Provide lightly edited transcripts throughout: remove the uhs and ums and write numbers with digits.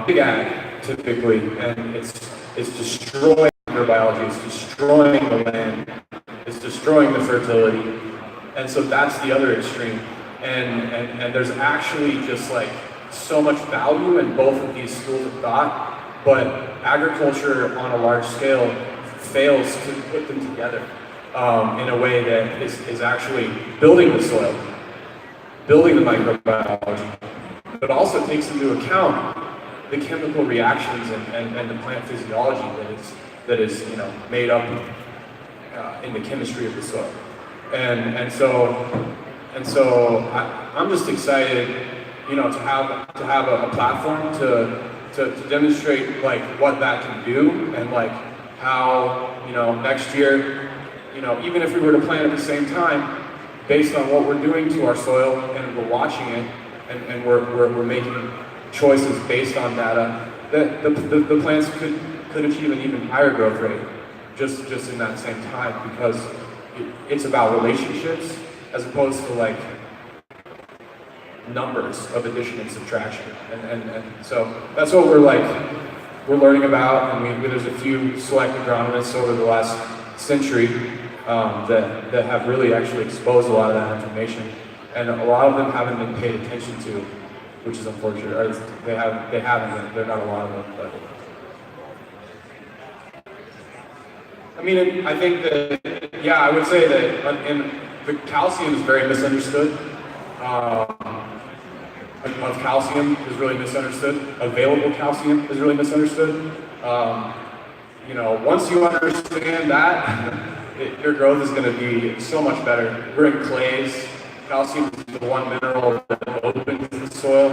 big ag typically, and it's destroying microbiology, it's destroying the land, it's destroying the fertility, and so that's the other extreme. And there's actually just like so much value in both of these schools of thought, but agriculture on a large scale fails to put them together in a way that is actually building the soil, building the microbiology, but also takes into account the chemical reactions and the plant physiology that is made up in the chemistry of the soil. And so I'm just excited, to have a platform to demonstrate like what that can do, and like how next year, even if we were to plant at the same time, based on what we're doing to our soil, and we're watching it, and we're making choices based on data, that the plants could achieve an even higher growth rate just in that same time, because it's about relationships as opposed to like numbers of addition and subtraction. And so that's what we're learning about, and there's a few select agronomists over the last century that have really actually exposed a lot of that information, and a lot of them haven't been paid attention to, which is unfortunate. Or they haven't been. They're not a lot of them. But I mean, I think that, yeah, I would say that the calcium is very misunderstood. Of calcium is really misunderstood. Available calcium is really misunderstood. Once you understand that, your growth is going to be so much better. We're in clays. Calcium is the one mineral that opens the soil.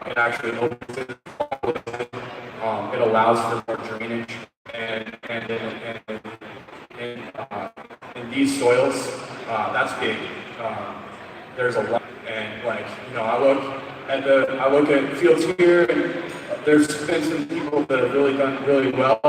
It actually opens it. It allows for more drainage, and in these soils, that's big. There's a lot, and I look at fields here, and there's been some people that have really done really well,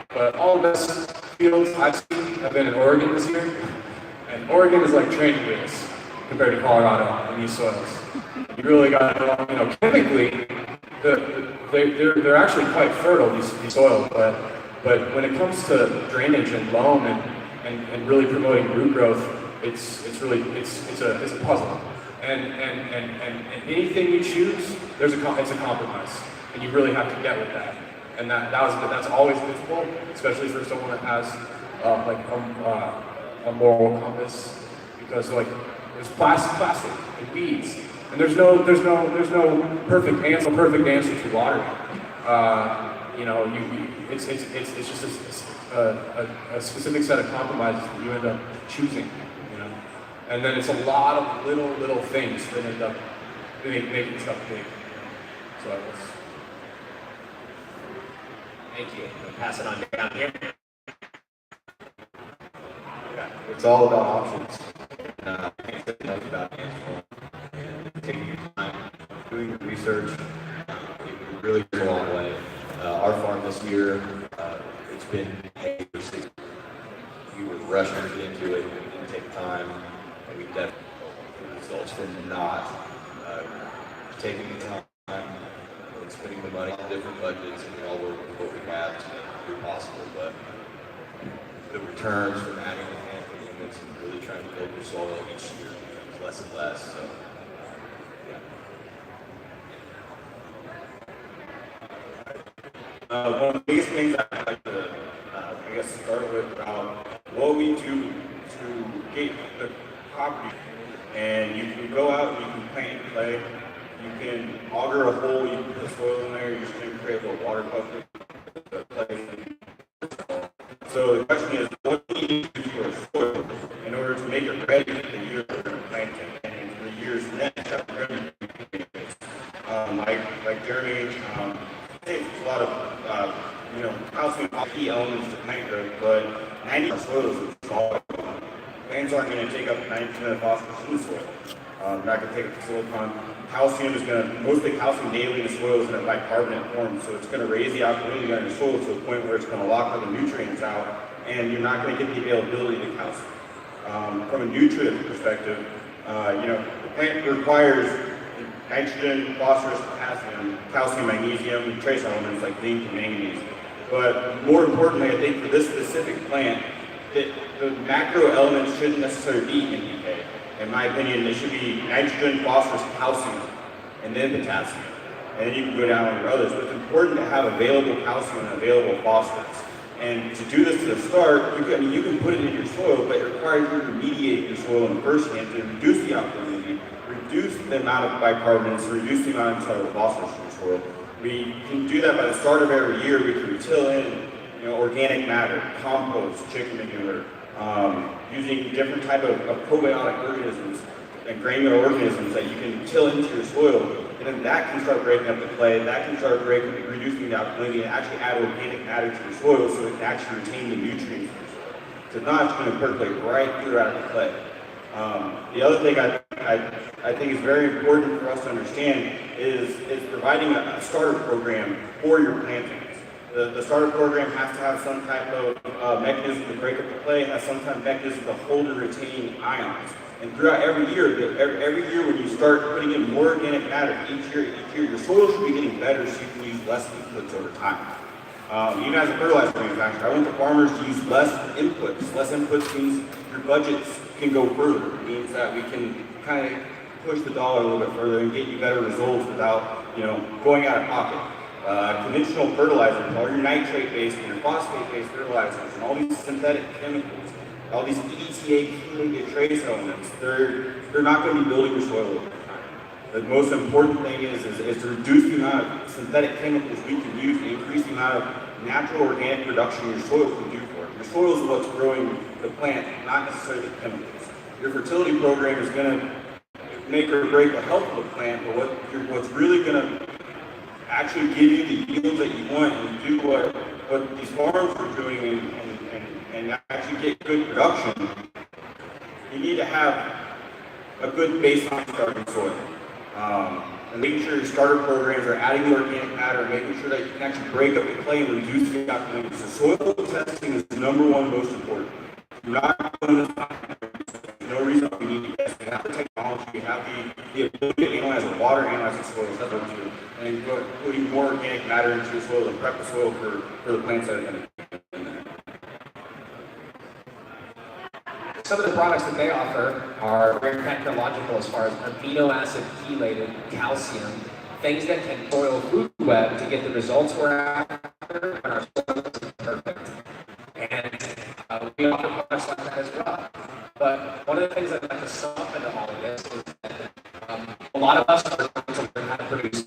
but all the best fields I've seen have been in Oregon this year, and Oregon is like training wheels compared to Colorado in these soils. You really got to, chemically, they're actually quite fertile, these soils, but when it comes to drainage and loam and really promoting root growth, it's a puzzle, and anything you choose, it's a compromise, and you really have to get with that, and that's always difficult, especially for someone that has a moral compass, because there's plastic and weeds, and there's no perfect answer to watering. It's just a specific set of compromises that you end up choosing. And then it's a lot of little things that end up making stuff big. So thank you. I'll pass it on down here. Yeah, it's all about options. It's about taking your time, doing your research. It really goes a long way. Our farm this year, it's been we were rushing to get into it. We didn't take time. And we definitely results from not taking the time and spending the money on different budgets, and we all work with what we have to make it possible. But the returns from adding the hand implements and really trying to build your soil each year is less and less. So, yeah. One of the biggest things I'd like to, start with about what we do to get the property, and you can go out and you can plant clay, you can auger a hole, you can put soil in there, you're just going to create a little water buffer. So the question is, what do you need to do to your soil in order to make it ready for the year we're going to plant it, and for the years next that we're going to be planting it. Like Jeremy, there's a lot of calcium key elements to plant growth, but 90% of soils is all plants aren't going to take up 90% of the phosphorus in the soil. They're not going to take up the silicon. Calcium is going to, most of the calcium daily in the soil is in a bicarbonate form, so it's going to raise the alkalinity in the soil to a point where it's going to lock all the nutrients out, and you're not going to get the availability of the calcium. From a nutrient perspective, the plant requires nitrogen, phosphorus, potassium, calcium, magnesium, trace elements like zinc and manganese. But more importantly, I think for this specific plant, the macro elements shouldn't necessarily be NPK. In my opinion, they should be nitrogen, phosphorus, calcium, and then potassium. And then you can go down on your others. But it's important to have available calcium and available phosphorus. And to do this to the start, you can put it in your soil, but it requires you to remediate your soil in the first hand to reduce the alkalinity, reduce the amount of bicarbonates, reduce the amount of insoluble phosphorus in your soil. We can do that by the start of every year. We can till in organic matter, compost, chicken manure, using different type of probiotic organisms and granular organisms that you can till into your soil. And then that can start breaking up the clay, that can start reducing the alkalinity and actually add organic matter to your soil so it can actually retain the nutrients in your soil. So it's not just going to percolate right through out of the clay. The other thing I think is very important for us to understand is providing a starter program for your plantings. The starter program has to have some type of mechanism to break up the clay, has some type of mechanism to hold and retain ions. And throughout every year when you start putting in more organic matter, each year, your soil should be getting better so you can use less inputs over time. Even as a fertilizer manufacturer, I want the farmers to use less inputs. Less inputs means your budgets can go further. It means that we can kind of push the dollar a little bit further and get you better results without, going out of pocket. Conventional fertilizers, all your nitrate-based and your phosphate-based fertilizers, and all these synthetic chemicals, all these EDTA chelated trace elements, they're not going to be building your soil over time. The most important thing is to reduce the amount of synthetic chemicals we can use to increase the amount of natural organic production your soil can do for it. Your soil is what's growing the plant, not necessarily the chemicals. Your fertility program is going to make or break the health of the plant, but what's really going to actually give you the yields that you want and do what these farms are doing and actually get good production, you need to have a good baseline starting soil. And making sure your starter programs are adding the organic matter, making sure that you can actually break up the clay and reduce the alkalinity. So soil testing is number one most important. You're not doing this. There's no reason we need to test. We have the technology, we have the ability to analyze the water, analyze the soil, that's what we do. And putting more organic matter into the soil and prep the soil for the plants that are going to be in there. Some of the products that they offer are very technological as far as amino acid chelated calcium, things that can soil food web to get the results we're after, and our soil is perfect. And we offer products like that as well. But one of the things I'd like to sum up into all of this is that a lot of us are going to learn how to produce.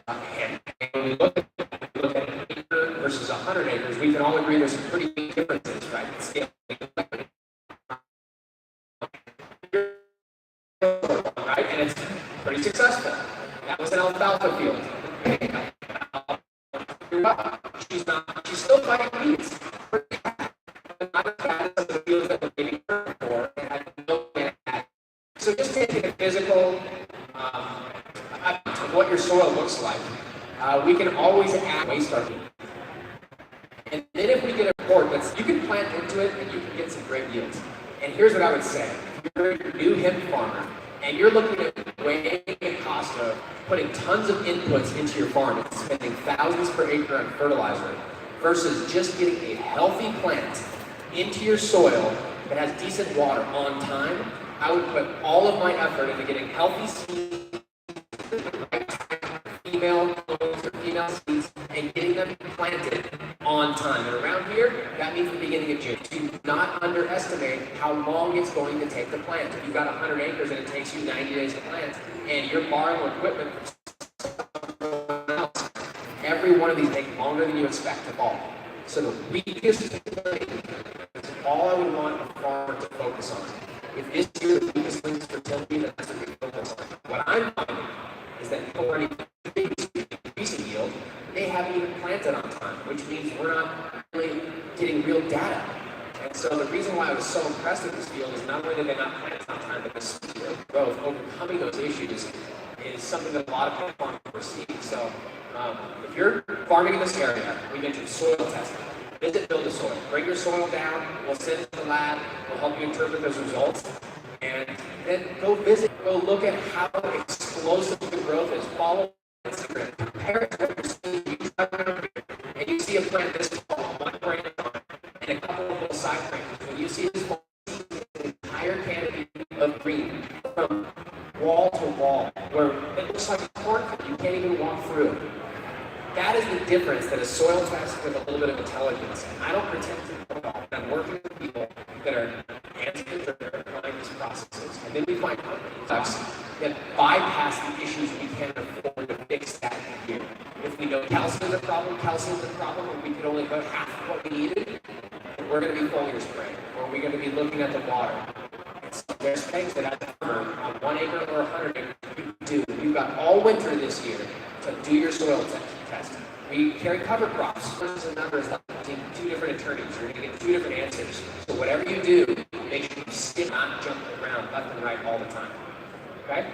And when we look at an acre versus 100 acres, we can all agree there's some pretty big differences, right? In scale. Right? And it's pretty successful. That was an alfalfa field. She's still fighting weeds. Not as bad as the fields that we're getting for, and had no impact. So just taking a physical of what your soil looks like, we can always add waste starting. And then if we get a report you can plant into it and you can get some great yields. And here's what I would say. If you're a new hemp farmer and you're looking at weighing the cost of putting tons of inputs into your farm and spending thousands per acre on fertilizer versus just getting a healthy plant into your soil that has decent water on time, I would put all of my effort into getting healthy seeds, female clones or female seeds, and getting them planted on time. And around here, that means the beginning of June. Do not underestimate how long it's going to take to plant. If you've got 100 acres and it takes you 90 days to plant, and you're borrowing equipment from someone else, every one of these takes longer than you expect to fall. So the weakest thing is all I would want a farmer to focus on. If this year the weakest link is fertility, then that's what we focus on. What I'm finding is that people are increasing yield, they haven't even planted on time, which means we're not really getting real data. And so the reason why I was so impressed with this field is not only did they not plant on time, but the speed of growth, overcoming those issues, is something that a lot of farmers foresee. So if you're farming in this area, we mentioned soil testing. Visit Build a Soil. Bring your soil down. We'll send it to the lab. We'll help you interpret those results. And then go visit. Go look at how explosive the growth is. Follow Instagram, compare it to what you're seeing. You drive around here and you see a plant this tall, one branch on, and a couple of little side branches. When you see this whole entire canopy of green from wall to wall, where it looks like a cornfield, you can't even walk through it. That is the difference that a soil test with a little bit of intelligence. I don't pretend to know all. I'm working with people that are answers that are applying these processes. And then we find companies that bypass the issues we can't afford to fix that year. If we know calcium's a problem, and we could only go half of what we needed, we're going to be foliar spraying, or we're going to be looking at the water. There's things that I prefer on 1 acre or 100 acres you do. You've got all winter this year to do your soil testing. We carry cover crops. Versus the numbers like two different attorneys. You're going to get two different answers. So whatever you do, make sure you stick, not jump around left and right all the time. Okay?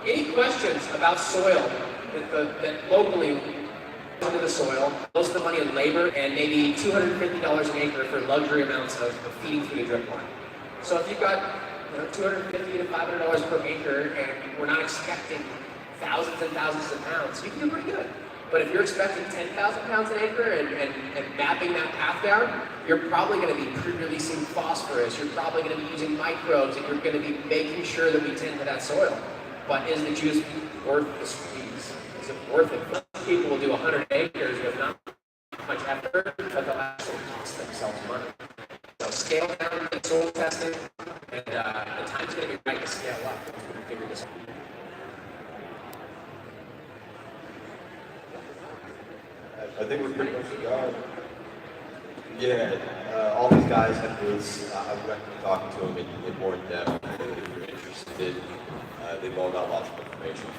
Any questions about soil that locally into the soil, most of the money in labor, and maybe $250 an acre for luxury amounts of feeding through the drip line. So if you've got $250 to $500 per acre, and we're not expecting thousands and thousands of pounds, you can do pretty good. But if you're expecting 10,000 pounds an acre and mapping that path down, you're probably going to be pre-releasing phosphorus, you're probably going to be using microbes, and you're going to be making sure that we tend to that soil. But is the juice worth the squeeze? Is it worth it? Most people will do 100 acres with not much effort, but they'll actually cost themselves money. So scale down the soil testing, and the time's going to be right to scale up to figure this out. I think we're pretty much done. Yeah, all these guys have booths. I would recommend talking to them in more depth if you're interested. They've all got lots of information.